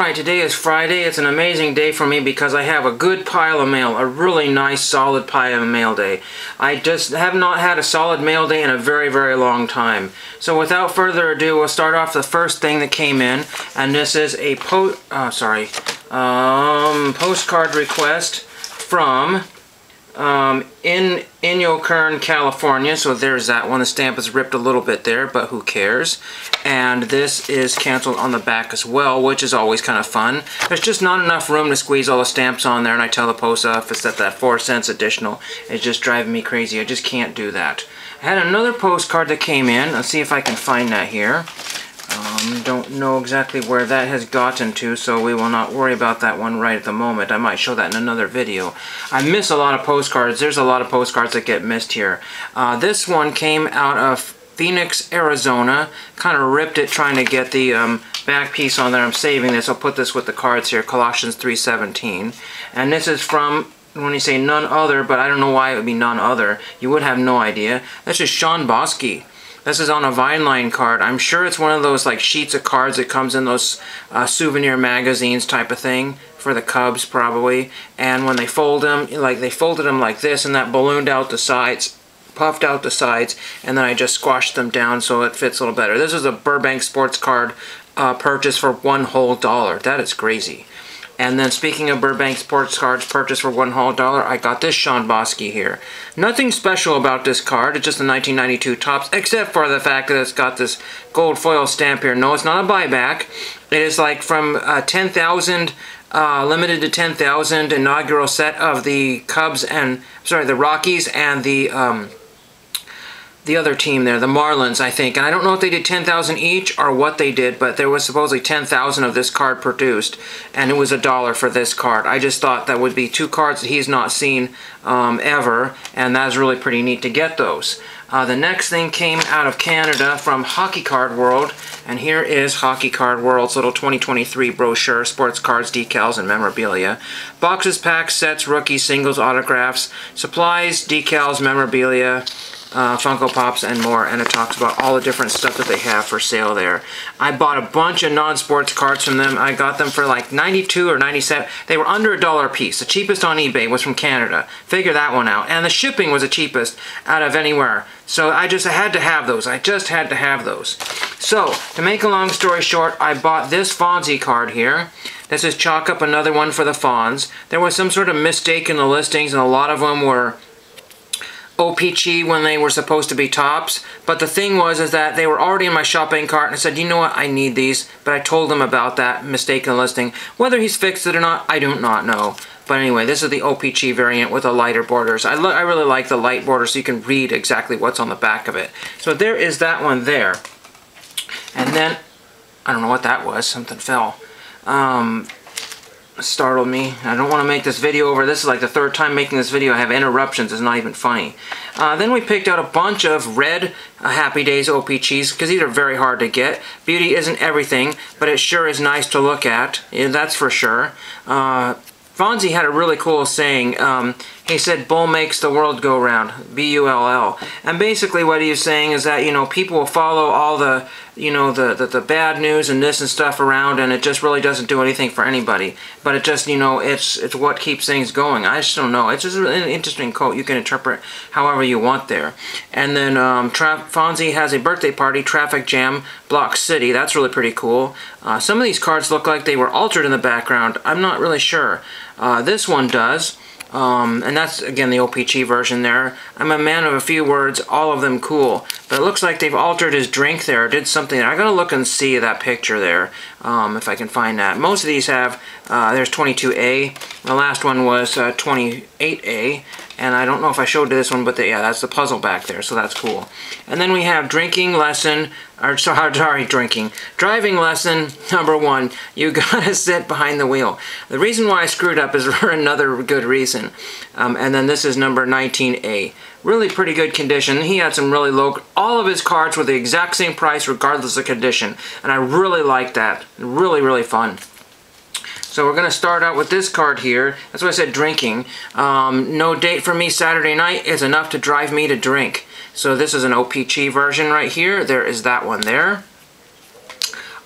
Alright, today is Friday. It's an amazing day for me because I have a good pile of mail, a really nice solid pile of mail day. I just have not had a solid mail day in a very, very long time. So without further ado, we'll start off the first thing that came in, and this is a postcard request from Inyokern, California. So there's that one. The stamp is ripped a little bit there, but who cares? And this is canceled on the back as well, which is always kind of fun. There's just not enough room to squeeze all the stamps on there, and I tell the post office that 4 cents additional is just driving me crazy. I just can't do that. I had another postcard that came in. Let's see if I can find that here. Don't know exactly where that has gotten to, so we will not worry about that one right at the moment. I might show that in another video. I miss a lot of postcards. There's a lot of postcards that get missed here. This one came out of Phoenix, Arizona. Kind of ripped it trying to get the back piece on there. I'm saving this. I'll put this with the cards here. Colossians 3:17. And this is from, when you say none other, but I don't know why it would be none other. You would have no idea. This is Shawn Bosky. This is on a Vineline card. I'm sure it's one of those like sheets of cards that comes in those souvenir magazines type of thing for the Cubs probably. And when they fold them, like they folded them like this, and that ballooned out the sides, puffed out the sides, and then I just squashed them down so it fits a little better. This is a Burbank sports card purchase for $1 whole. That is crazy. And then speaking of Burbank sports cards purchased for $1 whole, I got this Shawn Bosky here. Nothing special about this card. It's just a 1992 Topps, except for the fact that it's got this gold foil stamp here. No, it's not a buyback. It is like from 10,000, limited to 10,000 inaugural set of the Cubs and, sorry, the Rockies and the other team there, the Marlins, I think. And I don't know if they did 10,000 each or what they did, but there was supposedly 10,000 of this card produced, and it was $1 for this card. I just thought that would be 2 cards that he's not seen ever, and that's really pretty neat to get those. The next thing came out of Canada from Hockey Card World, and here is Hockey Card World's little 2023 brochure, sports cards, decals, and memorabilia. Boxes, packs, sets, rookies, singles, autographs, supplies, decals, memorabilia, Funko Pops, and more, and it talks about all the different stuff that they have for sale there. I bought a bunch of non-sports cards from them. I got them for like 92 or 97. They were under $1 a piece. The cheapest on eBay was from Canada. Figure that one out. And the shipping was the cheapest out of anywhere. So I had to have those. I just had to have those. So, to make a long story short, I bought this Fonzie card here. This is chalk up another one for the Fonz. There was some sort of mistake in the listings, and a lot of them were OPC when they were supposed to be Topps, but the thing was is that they were already in my shopping cart, and I said, you know what, I need these, but I told them about that mistake in the listing. Whether he's fixed it or not, I do not know. But anyway, this is the OPC variant with the lighter borders. I really like the light borders so you can read exactly what's on the back of it. So there is that one there. And then, I don't know what that was, something fell. Startled me. I don't want to make this video over. This is like the 3rd time making this video. I have interruptions. It's not even funny. Then we picked out a bunch of red Happy Days OPCs because these are very hard to get. Beauty isn't everything, but it sure is nice to look at. Yeah, that's for sure. Fonzie had a really cool saying. He said, "Bull makes the world go round." B-U-L-L. And basically what he was saying is that, you know, people will follow all the, you know, the bad news and this and stuff around, and it just really doesn't do anything for anybody. But it just, you know, it's what keeps things going. I just don't know. It's just an interesting quote. You can interpret however you want there. And then Fonzie has a birthday party, Traffic Jam, Block City. That's really pretty cool. Some of these cards look like they were altered in the background. I'm not really sure. This one does. And that's, again, the OPC version there. I'm a man of a few words, all of them cool. But it looks like they've altered his drink there, or did something. I gotta look and see that picture there, if I can find that. Most of these have, there's 22A. The last one was 28A. And I don't know if I showed this one, but yeah, that's the puzzle back there, so that's cool. And then we have driving lesson number 1. You gotta sit behind the wheel. The reason why I screwed up is for another good reason. And then this is number 19A. Really pretty good condition. He had some really low, all of his cards were the exact same price regardless of condition. And I really like that. Really, really fun. So we're going to start out with this card here. That's why I said drinking. No date for me Saturday night is enough to drive me to drink. So this is an OPC version right here. There is that one there.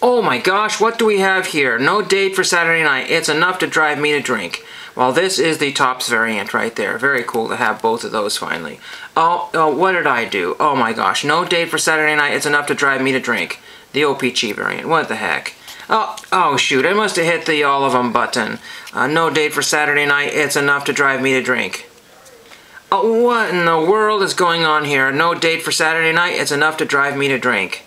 Oh my gosh, what do we have here? No date for Saturday night. It's enough to drive me to drink. Well, this is the Topps variant right there. Very cool to have both of those finally. Oh, what did I do? Oh my gosh, no date for Saturday night. It's enough to drive me to drink. The OPC variant. What the heck? Oh shoot, I must have hit the all of them button. No date for Saturday night. It's enough to drive me to drink. Oh, what in the world is going on here? No date for Saturday night. It's enough to drive me to drink.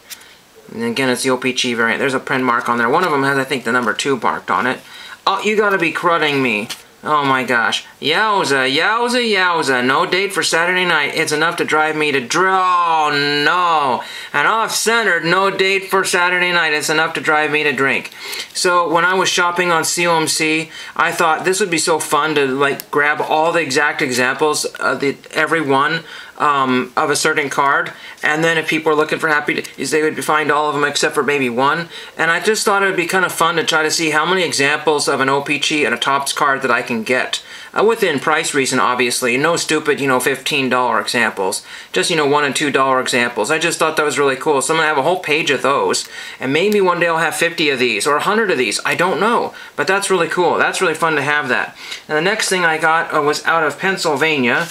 And again, it's the OPC variant. There's a print mark on there. One of them has, I think, the number 2 marked on it. Oh, you gotta be cruding me. Oh my gosh. Yowza, yowza, yowza. No date for Saturday night. It's enough to drive me to draw. Oh, no. And off-centered, no date for Saturday night. It's enough to drive me to drink. So when I was shopping on COMC, I thought this would be so fun to like grab all the exact examples of every one of a certain card, and then if people are looking for happy days, they would find all of them except for maybe one. And I just thought it would be kind of fun to try to see how many examples of an OPC and a Topps card that I can get. Within price reason, obviously. No stupid, $15 examples. Just, $1 and $2 examples. I just thought that was really cool. So I'm going to have a whole page of those. And maybe one day I'll have 50 of these or 100 of these. I don't know. But that's really cool. That's really fun to have that. And the next thing I got was out of Pennsylvania.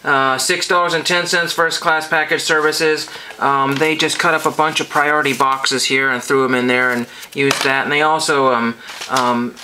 $6.10 first class package services. They just cut up a bunch of priority boxes here and threw them in there and used that. And they also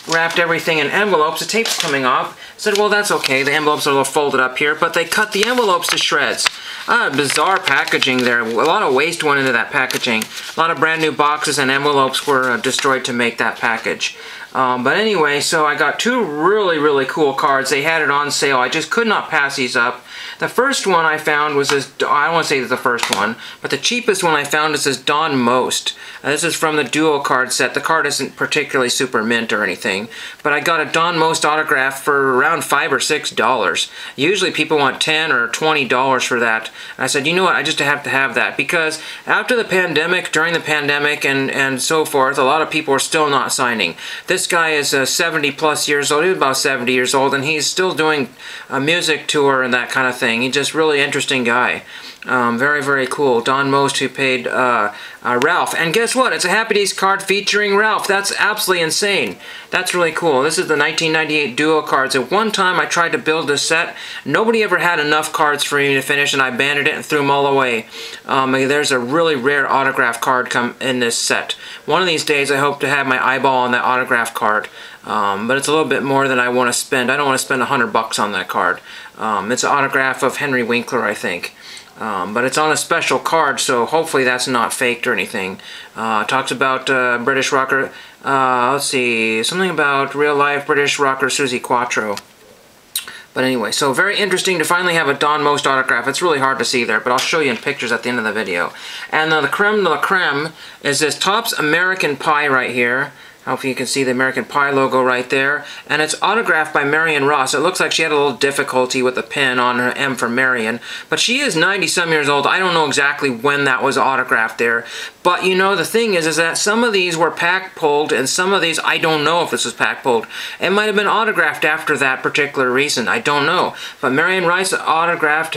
wrapped everything in envelopes. The tape's coming off. I said, well, that's okay. The envelopes are a little folded up here, but they cut the envelopes to shreds. Bizarre packaging there. A lot of waste went into that packaging. A lot of brand new boxes and envelopes were destroyed to make that package. But anyway, so I got 2 really, really cool cards. They had it on sale. I just could not pass these up. The first one I found was this, I don't want to say the first one, but the cheapest one I found is this Don Most. This is from the dual card set. The card isn't particularly super mint or anything, but I got a Don Most autograph for around $5 or $6. Usually people want $10 or $20 for that. And I said, you know what, I just have to have that, because after the pandemic, during the pandemic and so forth, a lot of people are still not signing. This guy is 70 plus years old. He's about 70 years old, and he's still doing a music tour and that kind of thing. He's just really interesting guy. Very, very cool. Don Most, who paid Ralph. And guess what? It's a Happy Days card featuring Ralph. That's absolutely insane. That's really cool. This is the 1998 duo cards. At one time, I tried to build this set. Nobody ever had enough cards for me to finish, and I banded it and threw them all away. There's a really rare autograph card come in this set. One of these days, I hope to have my eyeball on that autograph card. But it's a little bit more than I want to spend. I don't want to spend $100 on that card. It's an autograph of Henry Winkler, I think. But it's on a special card, so hopefully that's not faked or anything. Talks about British rocker, let's see, something about real-life British rocker Suzi Quatro. But anyway, so very interesting to finally have a Don Most autograph. It's really hard to see there, but I'll show you in pictures at the end of the video. And the creme de la creme is this Topps American Pie right here. Hopefully you can see the American Pie logo right there. And it's autographed by Marion Ross. It looks like she had a little difficulty with the pen on her M for Marion. But she is 90-some years old. I don't know exactly when that was autographed there. But the thing is that some of these were pack-pulled, and some of these, I don't know if this was pack-pulled. It might have been autographed after that particular reason. I don't know. But Marion Ross has autographed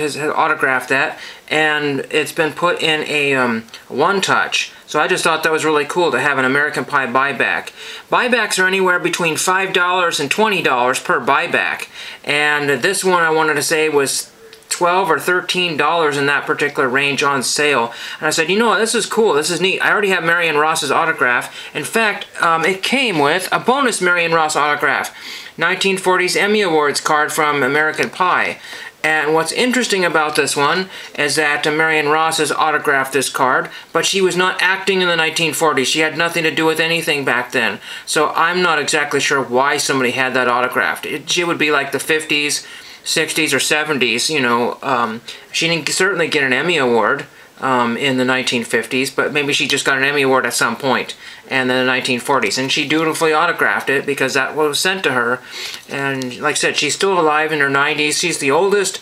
that, and it's been put in a one-touch. So I just thought that was really cool to have an American Pie buyback. Buybacks are anywhere between $5 and $20 per buyback. And this one I wanted to say was $12 or $13 in that particular range on sale. And I said, you know what, this is cool, this is neat. I already have Marion Ross's autograph. In fact, it came with a bonus Marion Ross autograph. 1940s Emmy Awards card from American Pie. And what's interesting about this one is that Marion Ross has autographed this card, but she was not acting in the 1940s. She had nothing to do with anything back then. So I'm not exactly sure why somebody had that autographed. She would be like the 50s, 60s, or 70s, She didn't certainly get an Emmy Award in the 1950s, but maybe she just got an Emmy Award at some point, and then the 1940s. And she dutifully autographed it because that was sent to her. And like I said, she's still alive in her 90s. She's the oldest.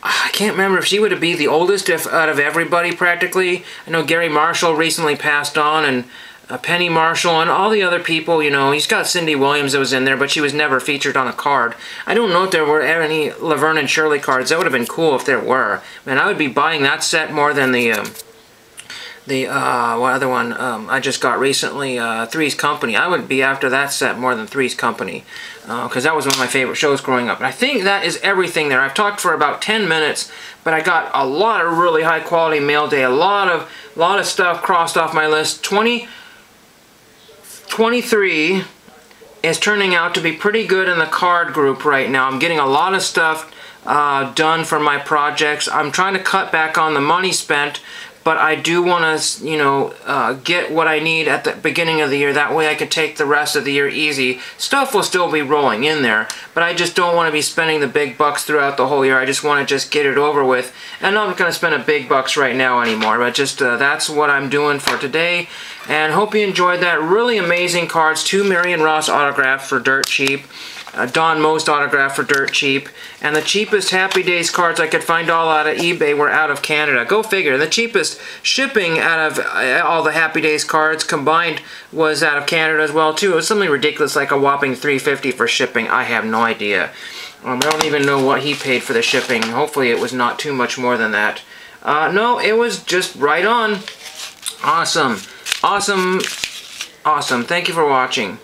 I can't remember if she would be the oldest out of everybody practically. I know Gary Marshall recently passed on, and Penny Marshall and all the other people, he's got Cindy Williams that was in there, but she was never featured on a card. I don't know if there were any Laverne and Shirley cards. That would have been cool if there were. Man, I would be buying that set more than the what other one I just got recently, Three's Company. I would be after that set more than Three's Company, because that was one of my favorite shows growing up. And I think that is everything there. I've talked for about 10 minutes, but I got a lot of really high quality mail day, a lot of stuff crossed off my list. 23 is turning out to be pretty good in the card group right now. I'm getting a lot of stuff done for my projects. I'm trying to cut back on the money spent, but I do want to, you know, get what I need at the beginning of the year. That way I can take the rest of the year easy. Stuff will still be rolling in there, but I just don't want to be spending the big bucks throughout the whole year. I just want to just get it over with. And I'm not going to spend a big bucks right now anymore, but just that's what I'm doing for today. And hope you enjoyed that. Really amazing cards. 2 Marion Ross autographed for dirt cheap. Don Most autograph for dirt cheap, and the cheapest Happy Days cards I could find all out of eBay were out of Canada. Go figure. The cheapest shipping out of all the Happy Days cards combined was out of Canada as well too. It was something ridiculous, like a whopping $3.50 for shipping. I have no idea. I don't even know what he paid for the shipping. Hopefully it was not too much more than that. No, it was just right on. Awesome. Awesome. Awesome. Thank you for watching.